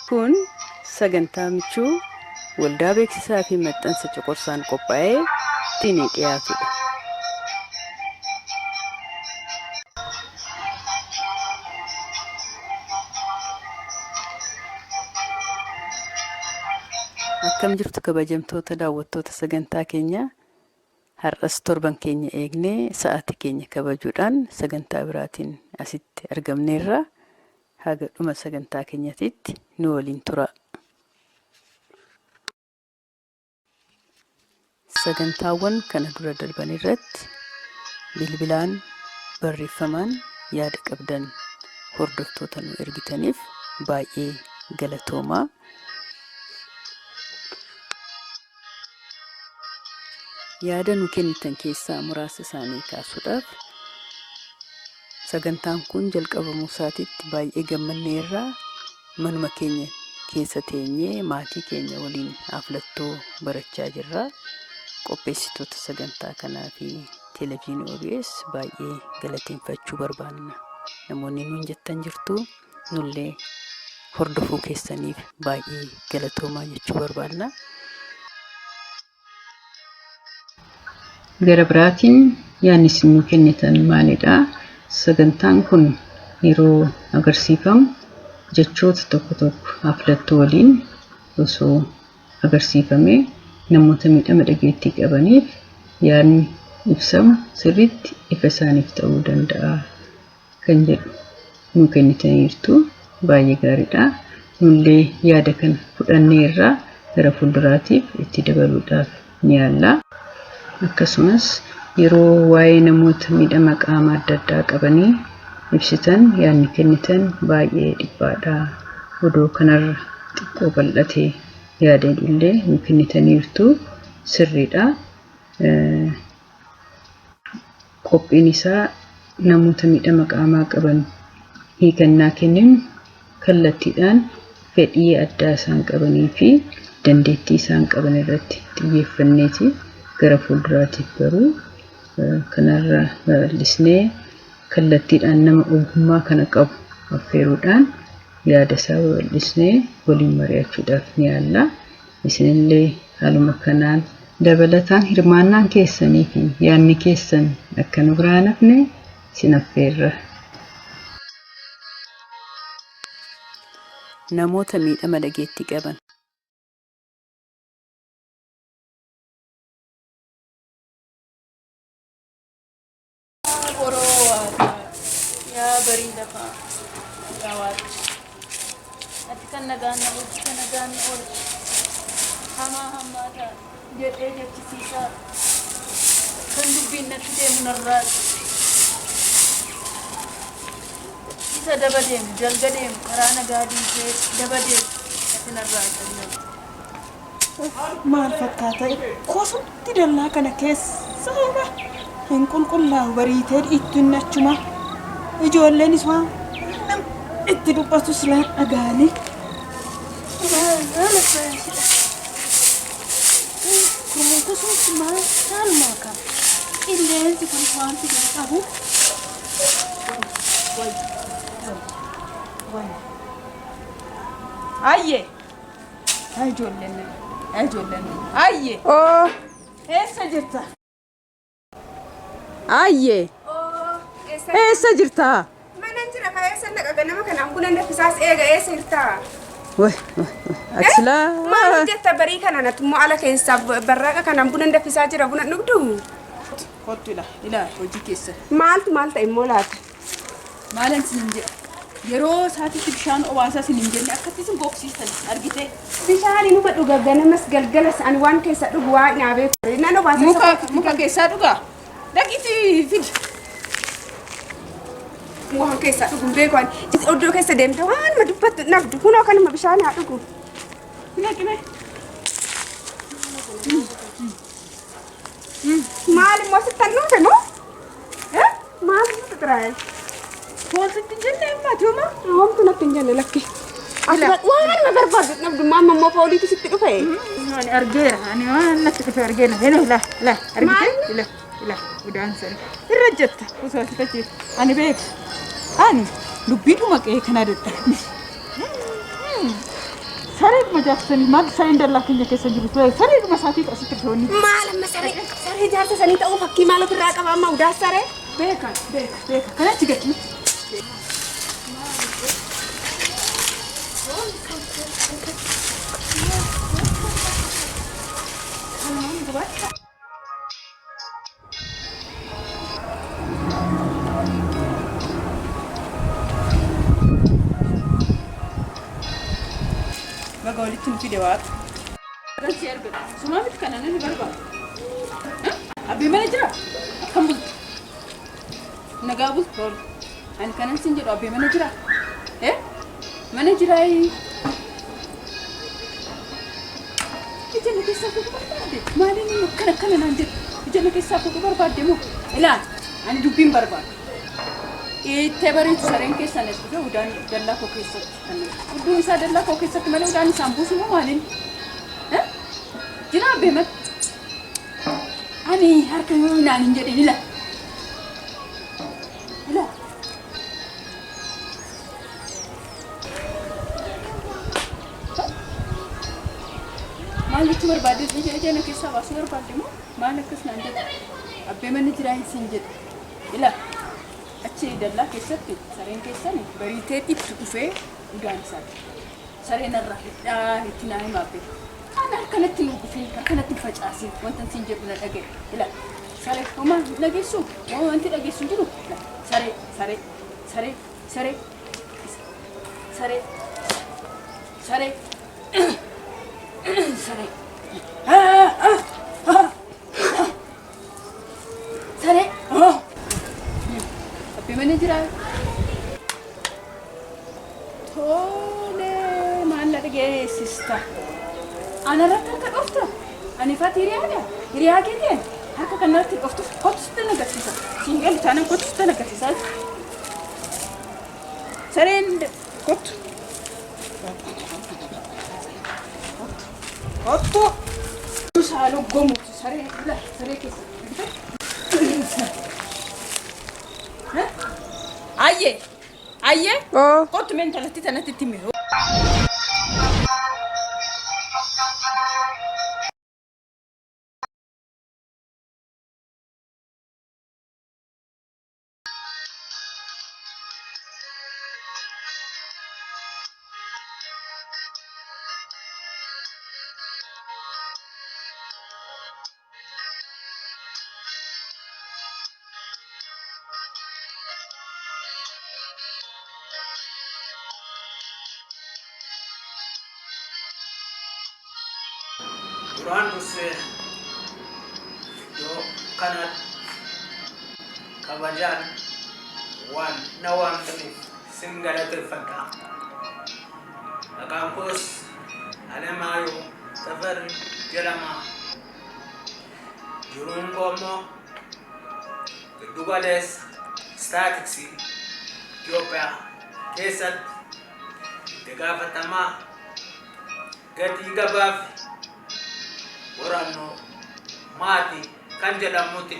Kun sagantaa michuu waldaa beeksisaa fi maxxansa coqorsaan qophaa'ee ittiin dhiyaatudha. Akkam jirtu kabajamtoota daawwattoota sagantaa keenyaa. Har'as torban keenya eegnee sa'aatii keenya kabajuudhaan sagantaa biraatiin asitti argamneerra. Haga dhuma sagantaa keenyaatti nu waliin tura. Sagantaawwan kana dura darban irratti bilbilaan barreeffamaan yaada qabdan hordoftoota nu ergitaniif baay'ee galatoomaa. Yaada nu kennitan keessaa muraasa isaanii kaasuudhaaf sagantaan kun jalqabamuu isaatiitti baay'ee gammanneerra. Manuma keenya keessa teenyee maatii keenya waliin aflattoo barachaa jirra. Qopheessitoota sagantaa kanaa fi televezyiinii OBS baay'ee galateeffachuu barbaanna. Namoonni nuun jettan jirtu nullee hordofuu keessaniif baay'ee galatoomaa jechuu barbaanna. Gara biraatiin yaadni isin nuu kennitan maalidha? Sagantaan kun yeroo agarsiifamu jechoota tokko aflattoo waliin osoo agarsiifame namoota miidhama dhageettii qabaniif yaadni ibsamu sirriitti ifa isaaniif ta'uu danda'a kan jedhu nuu kennitaniirtu baay'ee gaariidha. Nullee yaada kana fudhanneerra gara fuulduraatiif itti dabaluudhaaf ni yaalla. Akkasumas yeroo waa'ee namoota miidhama qaama adda addaa qabanii ibsitan yaadni kennitan baay'ee dhiphaadha. Odoo kanarra xiqqoo bal'atee yaadeen illee nu kennitaniirtu sirriidha. Qophiin isaa namoota miidhama qaamaa qaban hiikannaa kennuun kallattiidhaan fedhii addaa isaan qabanii fi dandeettii isaan qaban irratti xiyyeeffanneeti. Gara fuulduraatiif garuu kanarra babal'isnee kallattiidhaan nama ogummaa kana qabu affeeruudhaan yaada isaa babal'isnee waliin mari'achuudhaaf ni yaalla. Isinillee haaluma kanaan dabalataan hirmaannaan keessanii fi yaadni keessan akka nu biraan hafne isin affeerra. Namoota miidhama dhageettii qaban. Barinda pa gawat at kan nagaan ol hama ta jedhee jechisiisa kan dubbiin natti deemu narraa isa daba deemu jalga deemu karaa nagaa diisee daba deemu ati narraa maal fakkaata kosumti dallaa kana keessa hin qulqullaa'u bariitee ittiin achuma ijoolleen isaa itti dubbatu silaa dhagaanii kun kosumti maal maaka qilleensi kun wanti gara qabu ayye ijoolleen ayye eessa jirta ayye eessa jirta? Mana jira ka eessa naqa nama kana ambulan dafisaas eega eessa jirta? Aksila maal jetta barii kana natummoo ala keessa barraqa kana ambulan dafisaa jira buna dhugdu? Kottu ila hojii keessa. Maaltu immoo laata? Maalan sin jedha yeroo saatitti bishaan obaasaa sin hin jenne akkatti sin boksiisan argite. Bishaan inuma dhuga ganamas galgalas ani waan keessa dhugu waa nyaabee nan obaasaa muka keessaa dhuga dhaqiti fidi. Waan keessa dhugu beekan iddoo keessa deemte waan ma dubbattu nafdu kunoo kanuma bishaan haa dhugu. Qime. Maal immoo sittan dhufe moo? Maal nuti tiraay? Foon sitti hin jenne ammaati homaa? Homtu natti hin jenne lakki. Asbat waan ma barbaadu nabdu mamma mo fooliitu sitti dhufe. Ani argeera. Ani waan natti dhufe argeera. Hello la argite la la udaan san. Irra jetta osoo ati fachi. Ani beek. Ani dubbiidhuma qe'ee kana dadhabne. Sareedhuma jaarsanii maal sareen dallaa keenya keessa jiru ture sareedhuma isaatiif asitti dhufoonni. Maal amma saree jaarsa sanii ta'uu fakkii maal ofirraa qaba amma udaa saree. Beeka kanatti gadi. Magalitin video at. Dan share bet. Semua itu kan ane berapa? Abi mana jera? Kambul. Nagabul tol. Ane kanan sinjir abi mana jera? Mana jera ini? Ijana kisah aku berbade. Mana ni kanan anjir. Ijana kisah aku berbade mu. Elan. Ane dubim berbade. Itti bareedu sareen keessan as dhufe udaan dallaa koo keessatti kan udduun isaa dallaa koo keessatti malee udaan isaan buusu moo maaliin? Jira beemat. Ani harka yoo naan hin jedhin ila. Maal jechuun barbaadde ijana keessaa baasuu barbaadde moo maal akkas naan jedhu abbee manni jiraa hin jedhu ila. Achi dallaa keessatti sareen keessan bariitee itti dhufee udaan isaati. Sareen irraa hidhaa itti naa himaabbe. Kan akkanatti nu dhufee akkanatti facaasee wanta siin jedhu na dhaga'e. Ila saree homaa dhageessu moo wanti dhageessu jiru? Saree Mana jira? Tole maal dhagee sista. Ana rakka ka dhofta. Ani fati hiriyaa keetii harka kanatti dhoftu kottu nagarsiisa. Singal taana kottu nagarsiisa. Sareen kottu. Kottu. Saalu gomu saree keessa. Ayye. Kottu men tanatti timmi. Duraan dursee iddoo kanatti kabajaan waan na waamtaniif sin galateeffadha. Maqaan koos Alemaayoo Tafarrii jedhama. Jiruun koo immoo giddu galeessa istaatiksii Itoophiyaa keessatti itti gaafatamaa gatii gabaaf Warano mati kan jedhamutti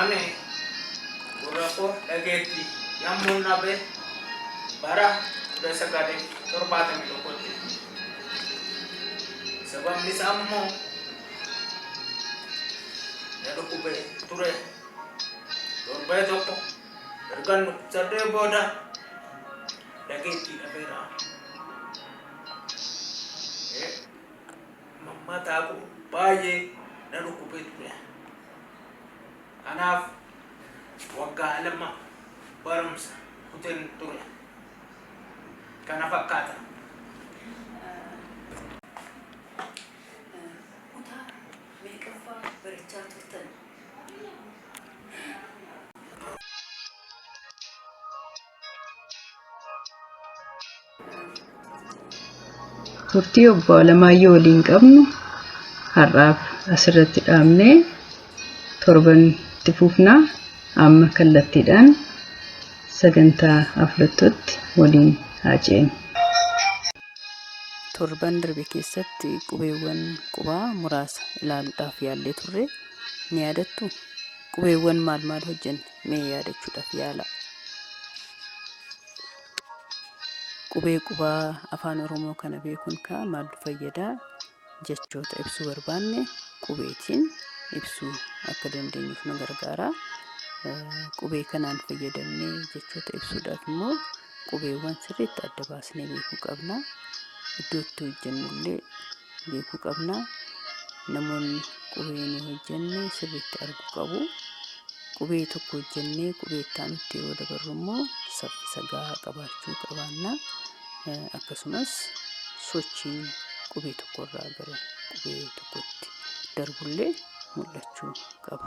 ane urako dhageetti yammuun nabe bara 1971 sababni isaa immoo Kube ture dorbe tokko ergan sadee booda dhageetti dhabeera. Mataa koo baay'ee na dhukkubee ture. Kanaaf waggaa 2 barumsa kuteen ture. Kana fakkaata. turtii obbo Alamaayyoo waliin qabnu har'aaf asirratti dhaabnee torban itti fufnaa amma kallattiidhaan sagantaa afurtatti waliin haasa'na. Torban darbe keessatti qubeewwan qubaa muraasa ilaaluudhaaf yaallee turre ni yaadattu? Qubeewwan maal hojjenne mee yaadachuudhaaf yaala. Qubee qubaa afaan Oromoo kana beekuun maal fayyada jechoota ibsuu barbaanne qubeetiin ibsuu akka dandeenyuuf nu gargaara. Qubee kanaan fayyadamnee jechoota ibsuudhaaf immoo qubeewwan sirriitti adda baasnee beekuu qabna. Iddoo itti hojjennullee beekuu qabna. Namoonni qubee nu hojjenne sirriitti arguu qabu. Qubee tokko hojjennee qubee itti aanutti yeroo dabarru immoo saffisa gahaa qabaachuu qabaanna. Akkasumas sochiin qubee tokkorraa gara qubee tokkotti darbullee mul'achuu qaba.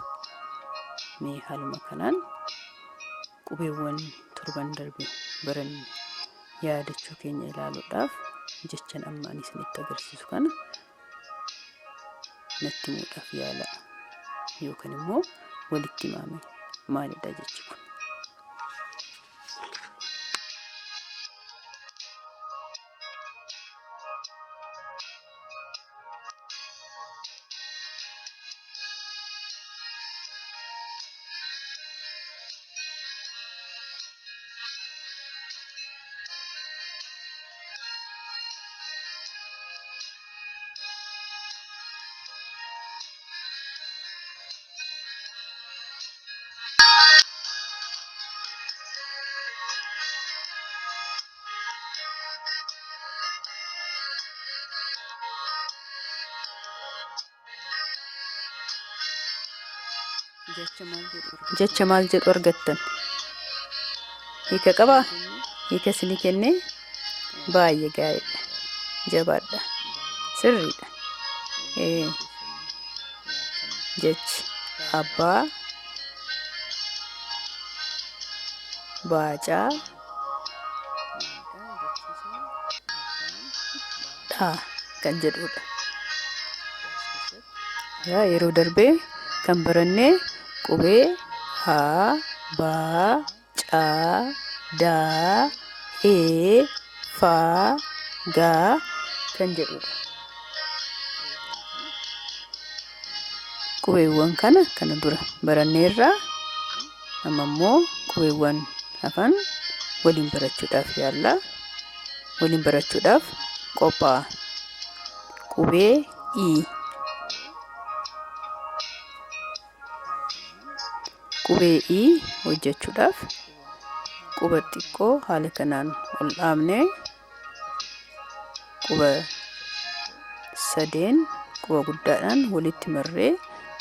Mee haaluma kanaan qubeewwan torban darbe baran yaadachuu keenya ilaaluudhaaf jechan amma ani isinitti agarsiisu kana natti himuudhaaf yaala yookaan immoo walitti himame maalidha jechi kun. Jecha maal jedhu argattan? Hiika qabaa? Hiika isinii kennee baay'ee gaariidha. Jabaadha. Sirriidha. Jechi abbaa baacaa dhaa kan jedhudha. Yeroo darbee kan barannee qubee haa baa caa daa faa gaa kan jedhudha. Qubeewwan kana dura baranneerraa amma immoo qubeewwan hafan waliin barachuudhaaf yaalla. Waliin barachuudhaaf qophaa'a. Qubee I. Qubee I hojjechuudhaaf quba xiqqoo haala kanaan ol dhaabnee quba sadeen quba guddaadhaan walitti marree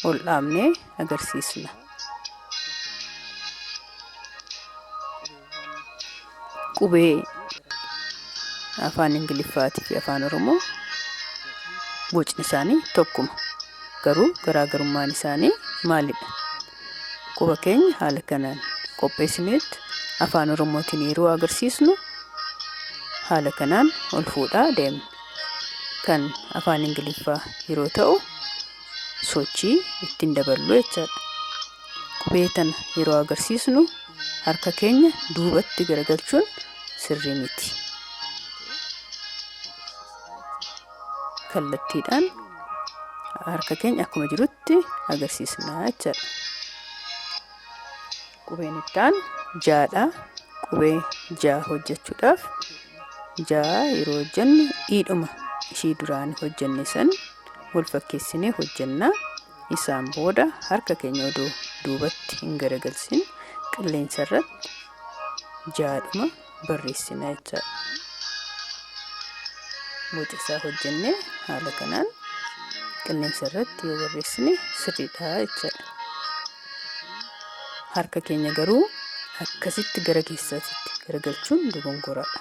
ol dhaabnee agarsiisna. Qubee afaan Ingiliffaatii fi afaan Oromoo bocni isaanii tokkuma. Garuu garaagarummaan isaanii maalidha? Quba keenya haala kanaan qopheessineetti afaan Oromootiin yeroo agarsiisnu haala kanaan ol fuudhaa deemna. Kan afaan Ingiliffaa yeroo ta'u sochii ittiin daballu jechaadha. Qubee tana yeroo agarsiisnu harka keenya duubatti garagalchuun sirrii miti. Kallattiidhaan harka keenya akkuma jirutti agarsiisna jechaadha. Qubeen ittaan jaadha. Qubee jaa hojjechuudhaaf jaa yeroo hojjennu dhiidhuma ishii duraan hojjenne san wal fakkeessinee hojjenna. Isaan booda harka keenya odoo duubatti hin garagalsin qilleensa irratti jaadhuma barreessina jechaadha. Boca isaa hojjennee haala kanaan qilleensa irratti yoo barreessine sirriidha jechaadha. Harka keenya garuu akkasitti gara keessaatti garagalchuun dogongoradha.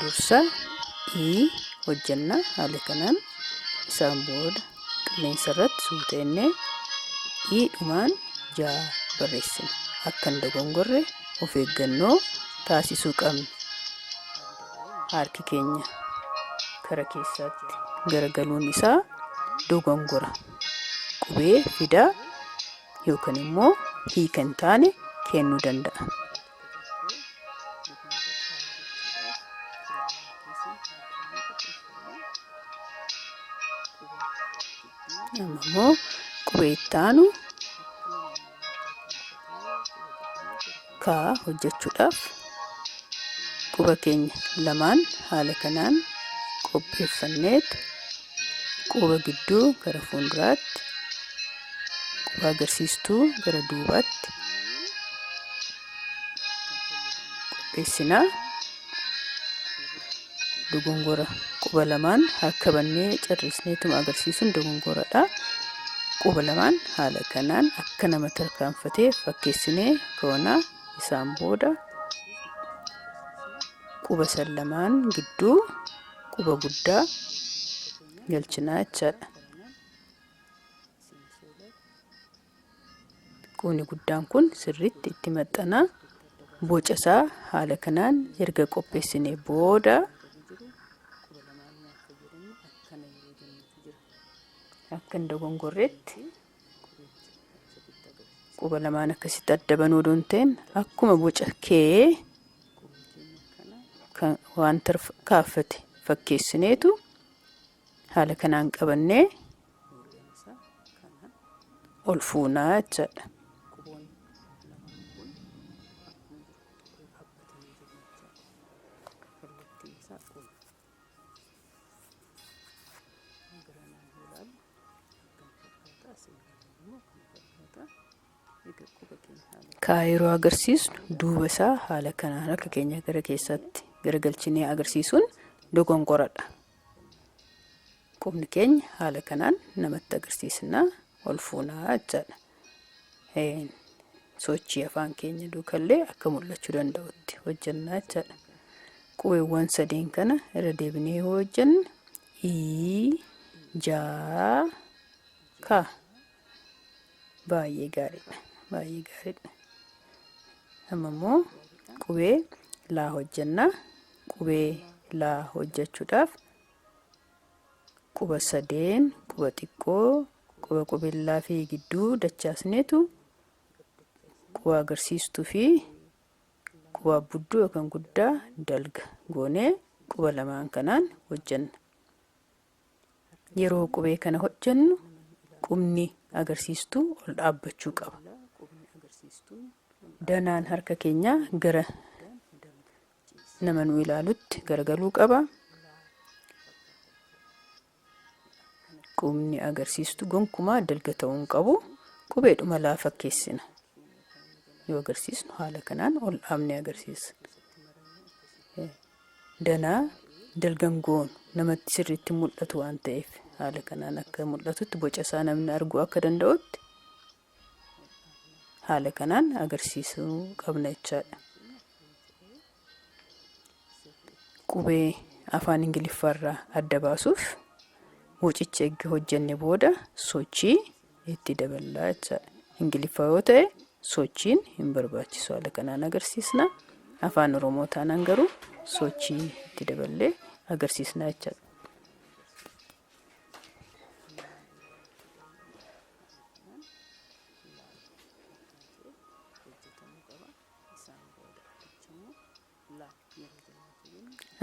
Dursa I hojjenna haala kanaan. Isaan booda qilleensa irratti suuteennee dhiidhumaan jaa barreessina. Akka hin dogongorre of eeggannoo taasisuu qabna. harki keenya kara keessaatti garagaluun isaa dogongora. Qubee fidaa yookaan immoo hiika hin taane kennuu danda'a. Ammoo qubee itti aanu kaa hojjechuudhaaf quba keenya lamaan haala kanaan qopheeffanneet quba gidduu gara fuulduraatti, quba agarsiistuu gara duubaatti qopheessinaa. Dogongora quba lamaan akka bannee carrisneetuma agarsiisuun dogongoradha. Quba lamaan haala kanaan akka nama tarkaanfatee fakkeessinee koonaa isaan booda quba san lamaan gidduu quba guddaa galchinaa jechaadha. Qubni guddaan kun sirriitti itti maxxanaa. Boca isaa haala kanaan erga qopheessinee booda akka hin dogongorreetti quba lamaan akkasitti adda banuu osoo hin ta'in akkuma boca kee kan waan kaaffate fakkeessineetu haala kanaan qabannee ol fuunaa jechaadha. Kaa yeroo agarsiisnu duuba isaa haala kanaan harka keenya gara keessaatti garagalchinee agarsiisuun dogongoradha. Qubni keenya haala kanaan namatti agarsiisnaa ol fuunaa jechaadha. Sochii afaan keenya duukallee akka mul'achuu danda'utti hojjannaa jechaadha. Qubeewwan sadeen kana irra deebinee yoo hojjanne jaa kaa baay'ee gaariidha. Baay'ee gaariidha. Amma immoo qubee laa hojjannaa. Qubee laa hojjechuudhaaf quba sadeen, quba xiqqoo, quba qubeellaa fi gidduu dachaasneetu quba agarsiistuu fi quba budduu yookaan guddaa dalga goonee quba lamaan kanaan hojjanna. Yeroo qubee kana hojjannu qubni agarsiistuu ol dhaabbachuu qaba. Danaan harka keenyaa gara nama nu ilaalutti garagaluu qaba. Qubni agarsiistuu gonkumaa dalga ta'uu hin qabu. Qubeedhuma laa fakkeessina. Yoo agarsiisnu haala kanaan ol dhaabnee agarsiisna. Danaa dalgan goonu namatti sirriitti mul'atu waan ta'eef haala kanaan akka mul'atutti boca isaa namni arguu akka danda'utti haala kanaan agarsiisuu qabna jechaadha. Qubee afaan Ingiliffaarraa adda baasuuf bocicha eegee hojjenne booda sochii itti daballaa jechaadha. Ingiliffaa yoo ta'e sochiin hin barbaachisu haala kanaan agarsiisna. Afaan Oromoo taanaan garuu sochii itti daballee agarsiisna jechaadha.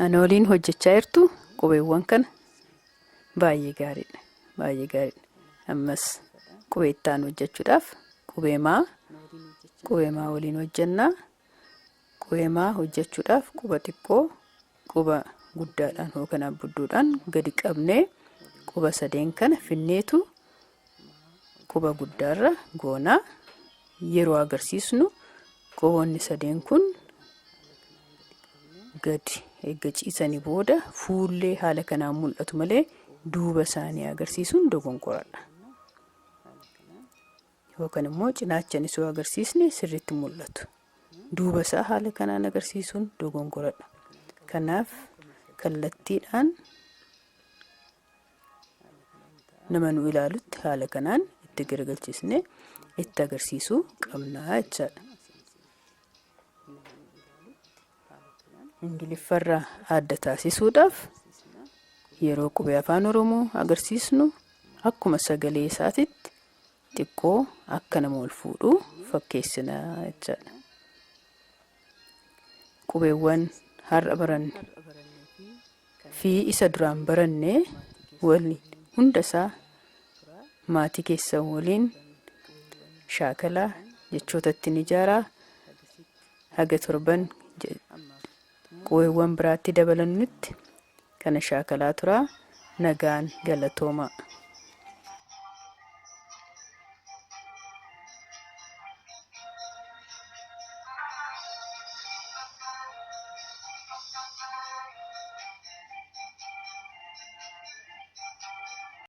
Ani waliin hojjechaa jirtu qubeewwan kana baay'ee gaariidha. Baay'ee gaariidha. Ammas qubee itti aanu hojjechuudhaaf qubee maa waliin hojjannaa. Qubee maa hojjechuudhaaf quba xiqqoo quba guddaadhaan yookaan abudduudhaan gadi qabnee quba sadeen kana finneetu quba guddaarra goonaa. Yeroo agarsiisnu quboonni sadeen kun gadi eegga ciisanii booda fuullee haala kanaan mul'atu malee duuba isaanii agarsiisuun dogongoradha. Yookaan immoo cinaachanis yoo agarsiisne sirriitti mul'atu. Duuba isaa haala kanaan agarsiisuun dogongoradha. Kanaaf kallattiidhaan nama nu ilaalutti haala kanaan itti garagalchisnee itti agarsiisuu qabnaa jechaadha. Ingiliffarraa adda taasisuudhaaf yeroo qubee afaan Oromoo agarsiisnu akkuma sagalee isaatitti xiqqoo akka nama ol fuudhuu fakkeessina jechaadha. Qubeewwan har'a baranne fi isa duraan baranne waliin hunda isaa maatii keessan waliin shaakalaa jechoota ittiin ijaaraa haga torban qubeewwan biraatti dabalannutti kana shaakalaa turaa nagaan galatoomaa.